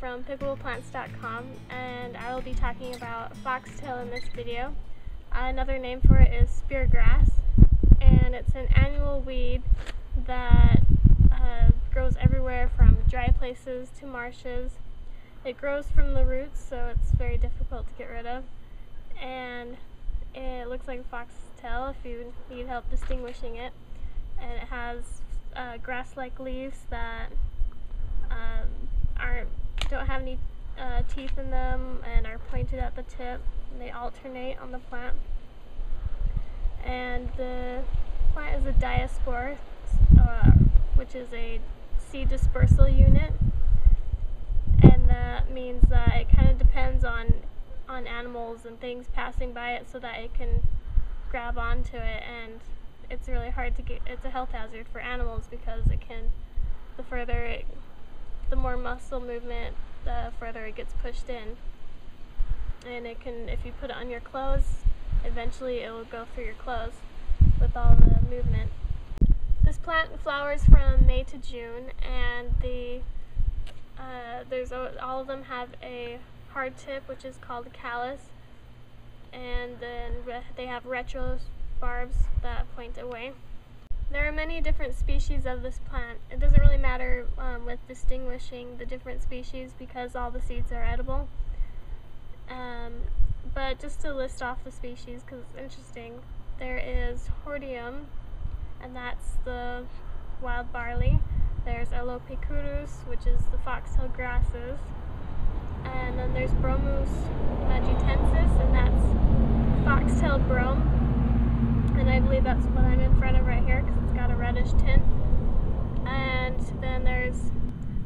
from pickableplants.com, and I will be talking about foxtail in this video. Another name for it is speargrass, and it's an annual weed that grows everywhere from dry places to marshes. It grows from the roots, so it's very difficult to get rid of, and it looks like a foxtail if you need help distinguishing it, and it has grass-like leaves that don't have any teeth in them and are pointed at the tip, and they alternate on the plant. And the plant is a diaspore, which is a seed dispersal unit, and that means that it kind of depends on animals and things passing by it so that it can grab onto it, and it's really hard to get. It's a health hazard for animals because it can, the more muscle movement, the further it gets pushed in, and it can, if you put it on your clothes, eventually it will go through your clothes with all the movement. This plant flowers from May to June, and all of them have a hard tip, which is called a callus, and then they have retro barbs that point away. There are many different species of this plant. It doesn't really matter with distinguishing the different species because all the seeds are edible. But just to list off the species because it's interesting, there is hordeum, and that's the wild barley. There's Alopecutus, which is the foxtail grasses, and then there's Bromus majutensis, and that's foxtail brome. And I believe that's what I'm in front of right here because it's got a reddish tint. And then there's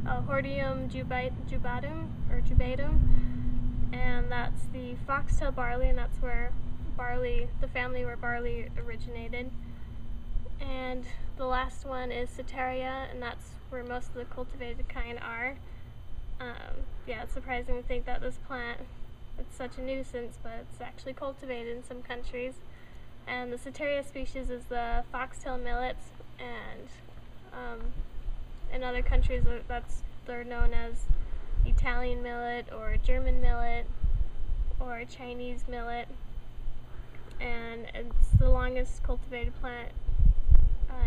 Hordeum jubatum, and that's the foxtail barley, and that's where the family where barley originated. And the last one is Setaria, and that's where most of the cultivated kind are. Yeah, it's surprising to think that this plant, it's such a nuisance, but it's actually cultivated in some countries. And the Setaria species is the foxtail millet, and in other countries they're known as Italian millet or German millet or Chinese millet, and it's the longest cultivated plant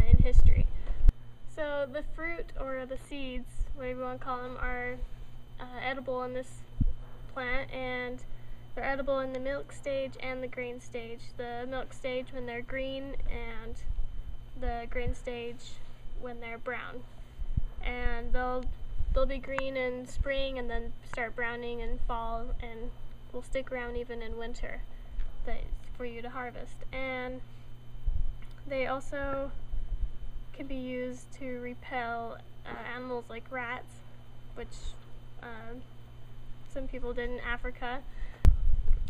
in history. So the fruit, or the seeds, whatever you want to call them, are edible in this plant, and they're edible in the milk stage and the grain stage. The milk stage when they're green, and the grain stage when they're brown. And they'll be green in spring and then start browning in fall, and will stick around even in winter for you to harvest. And they also can be used to repel animals like rats, which some people did in Africa.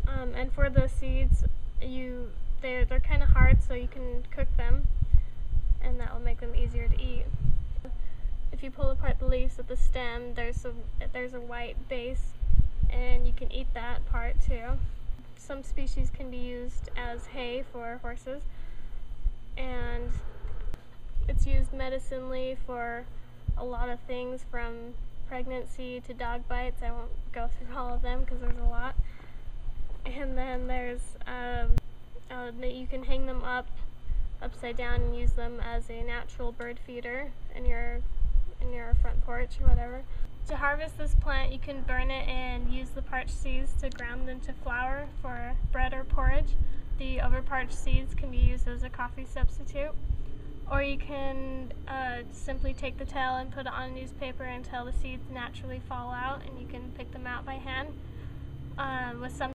And for the seeds, they're kind of hard, so you can cook them, and that will make them easier to eat. If you pull apart the leaves at the stem, there's a white base, and you can eat that part too. Some species can be used as hay for horses, and it's used medicinally for a lot of things, from pregnancy to dog bites. I won't go through all of them because there's a lot. And then there's you can hang them upside down and use them as a natural bird feeder in your front porch or whatever. To harvest this plant, you can burn it and use the parched seeds to ground into flour for bread or porridge. The overparched seeds can be used as a coffee substitute, or you can simply take the tail and put it on a newspaper until the seeds naturally fall out, and you can pick them out by hand. With some